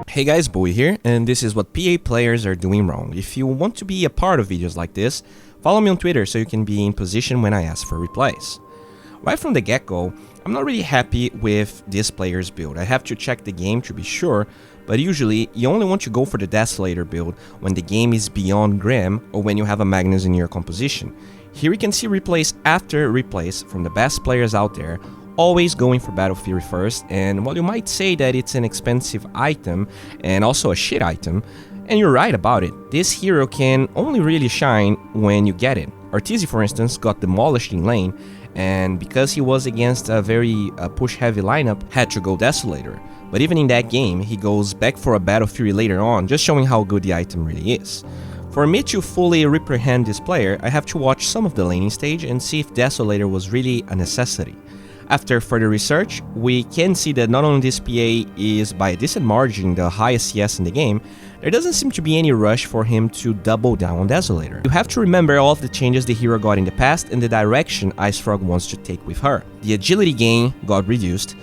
Hey guys, Bowie here, and this is what PA players are doing wrong. If you want to be a part of videos like this, follow me on Twitter so you can be in position when I ask for replies. Right from the get-go, I'm not really happy with this player's build. I have to check the game to be sure, but usually you only want to go for the Desolator build when the game is beyond Grim or when you have a Magnus in your composition. Here we can see replays after replays from the best players out there, always going for Battle Fury first, and while you might say that it's an expensive item and also a shit item, and you're right about it, this hero can only really shine when you get it. Arteezy, for instance, got demolished in lane, and because he was against a very push-heavy lineup, had to go Desolator. But even in that game, he goes back for a Battle Fury later on, just showing how good the item really is. For me to fully reprehend this player, I have to watch some of the laning stage and see if Desolator was really a necessity. After further research, we can see that not only this PA is by a decent margin the highest CS in the game, there doesn't seem to be any rush for him to double down on Desolator. You have to remember all of the changes the hero got in the past and the direction IceFrog wants to take with her. The agility gain got reduced,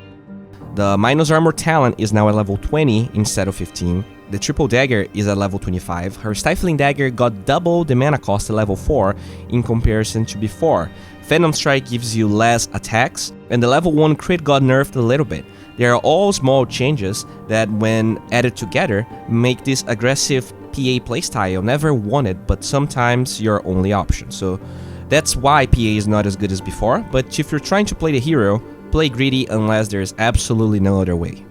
the minus armor talent is now at level 20 instead of 15, the triple dagger is at level 25, her stifling dagger got double the mana cost at level 4 in comparison to before. Phantom Strike gives you less attacks, and the level 1 crit got nerfed a little bit. They are all small changes that, when added together, make this aggressive PA playstyle never wanted, but sometimes your only option. So that's why PA is not as good as before, but if you're trying to play the hero, play greedy unless there's absolutely no other way.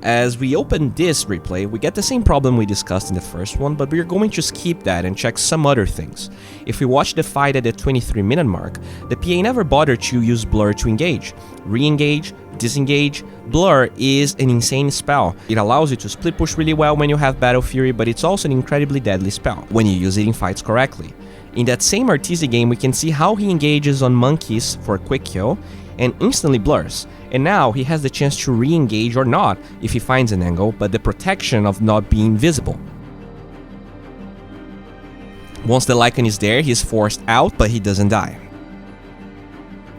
As we open this replay, we get the same problem we discussed in the first one, but we're going to skip that and check some other things. If we watch the fight at the 23-minute mark, the PA never bothered to use Blur to engage. Re-engage, disengage, Blur is an insane spell. It allows you to split push really well when you have Battle Fury, but it's also an incredibly deadly spell when you use it in fights correctly. In that same Arteezy game, we can see how he engages on monkeys for a quick kill, and instantly blurs, and now he has the chance to re-engage or not if he finds an angle, but the protection of not being visible. Once the Lycan is there, he's forced out, but he doesn't die.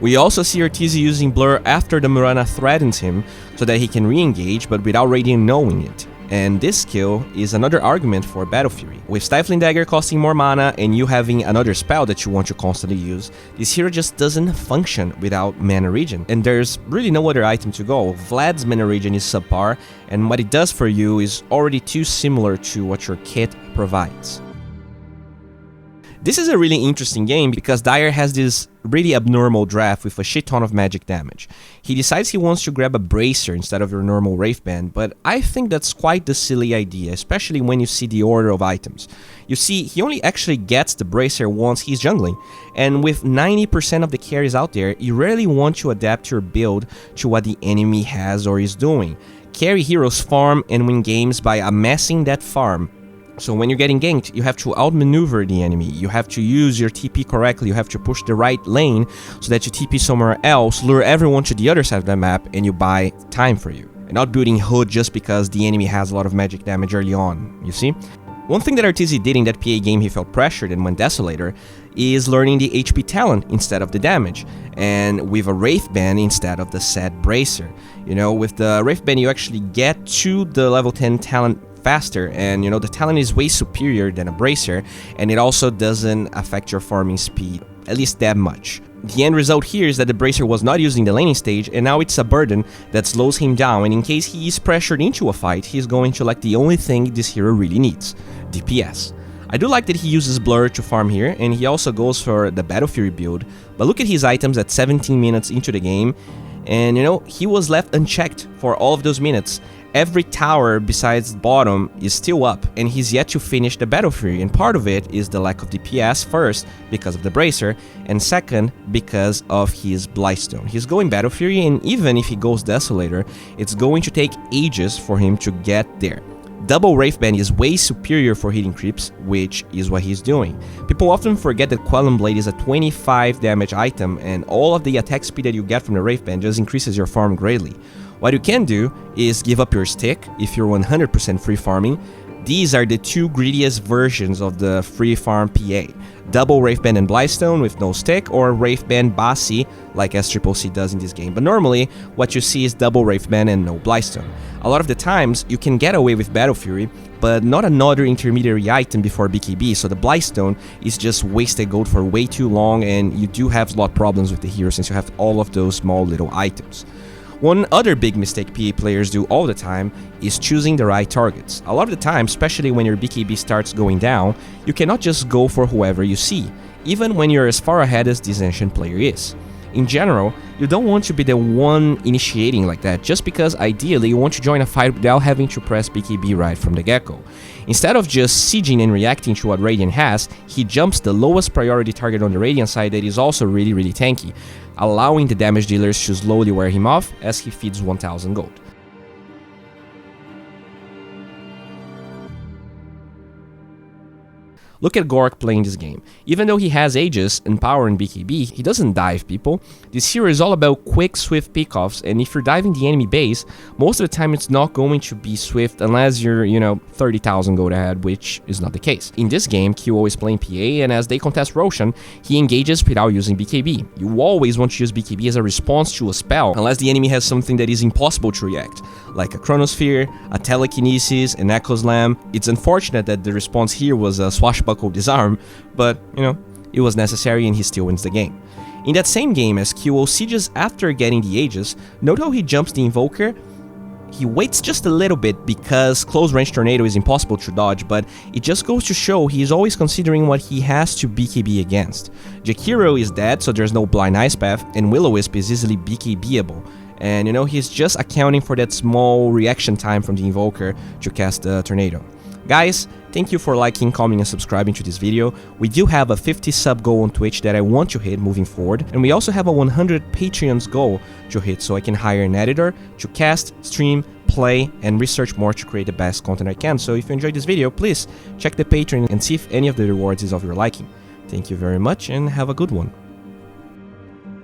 We also see Arteezy using Blur after the Mirana threatens him, so that he can re-engage, but without Radiant knowing it. And this skill is another argument for Battle Fury. With Stifling Dagger costing more mana and you having another spell that you want to constantly use, this hero just doesn't function without Mana Regen. And there's really no other item to go. Vlad's Mana Regen is subpar, and what it does for you is already too similar to what your kit provides. This is a really interesting game because Dire has this really abnormal draft with a shit ton of magic damage. He decides he wants to grab a Bracer instead of your normal Wraith Band, but I think that's quite the silly idea, especially when you see the order of items. You see, he only actually gets the Bracer once he's jungling, and with 90% of the carries out there, you rarely want to adapt your build to what the enemy has or is doing. Carry heroes farm and win games by amassing that farm. So when you're getting ganked, you have to outmaneuver the enemy, you have to use your TP correctly, you have to push the right lane so that you TP somewhere else, lure everyone to the other side of the map, and you buy time for you. And not building Hood just because the enemy has a lot of magic damage early on, you see? One thing that Arteezy did in that PA game he felt pressured and went Desolator is learning the HP talent instead of the damage, and with a Wraith Band instead of the set Bracer. You know, with the Wraith Band you actually get to the level 10 talent faster, and you know, the talent is way superior than a Bracer, and it also doesn't affect your farming speed, at least that much. The end result here is that the Bracer was not using the laning stage, and now it's a burden that slows him down, and in case he is pressured into a fight, he's going to lack the only thing this hero really needs, DPS. I do like that he uses Blur to farm here, and he also goes for the Battle Fury build, but look at his items at 17 minutes into the game, and you know, he was left unchecked for all of those minutes. Every tower besides bottom is still up, and he's yet to finish the Battle Fury, and part of it is the lack of DPS, first because of the Bracer, and second because of his Blightstone. He's going Battle Fury, and even if he goes Desolator, it's going to take ages for him to get there. Double Wraith Band is way superior for hitting creeps, which is what he's doing. People often forget that Quelling Blade is a 25 damage item, and all of the attack speed that you get from the Wraith Band just increases your farm greatly. What you can do is give up your stick if you're 100% free farming, These are the two greediest versions of the free farm PA. Double Wraithband and Blightstone with no stick, or Wraithband Basi like SCCC does in this game. But normally, what you see is double Wraithband and no Blightstone. A lot of the times, you can get away with Battle Fury, but not another intermediary item before BKB, so the Blightstone is just wasted gold for way too long, and you do have slot problems with the hero since you have all of those small little items. One other big mistake PA players do all the time is choosing the right targets. A lot of the time, especially when your BKB starts going down, you cannot just go for whoever you see, even when you're as far ahead as this ancient player is. In general, you don't want to be the one initiating like that, just because ideally you want to join a fight without having to press BKB right from the get-go. Instead of just sieging and reacting to what Radiant has, he jumps the lowest priority target on the Radiant side that is also really tanky, allowing the damage dealers to slowly wear him off as he feeds 1000 gold. Look at Gork playing this game. Even though he has Aegis and power in BKB, he doesn't dive people. This hero is all about quick, swift pickoffs, and if you're diving the enemy base, most of the time it's not going to be swift unless you're, 30,000 gold ahead, which is not the case. In this game, QO is playing PA, and as they contest Roshan, he engages without using BKB. You always want to use BKB as a response to a spell, unless the enemy has something that is impossible to react, like a Chronosphere, a Telekinesis, an Echo Slam. It's unfortunate that the response here was a swashbuckle disarm, but, it was necessary and he still wins the game. In that same game, as QO sieges after getting the Aegis, note how he jumps the Invoker. He waits just a little bit because close range Tornado is impossible to dodge, but it just goes to show he is always considering what he has to BKB against. Jakiro is dead, so there's no Blind Ice Path, and Will-O-Wisp is easily BKBable. And he's just accounting for that small reaction time from the Invoker to cast the Tornado. Guys, thank you for liking, commenting, and subscribing to this video. We do have a 50 sub goal on Twitch that I want to hit moving forward, and we also have a 100 Patreons goal to hit so I can hire an editor to cast, stream, play, and research more to create the best content I can. So if you enjoyed this video, please check the Patreon and see if any of the rewards is of your liking. Thank you very much and have a good one.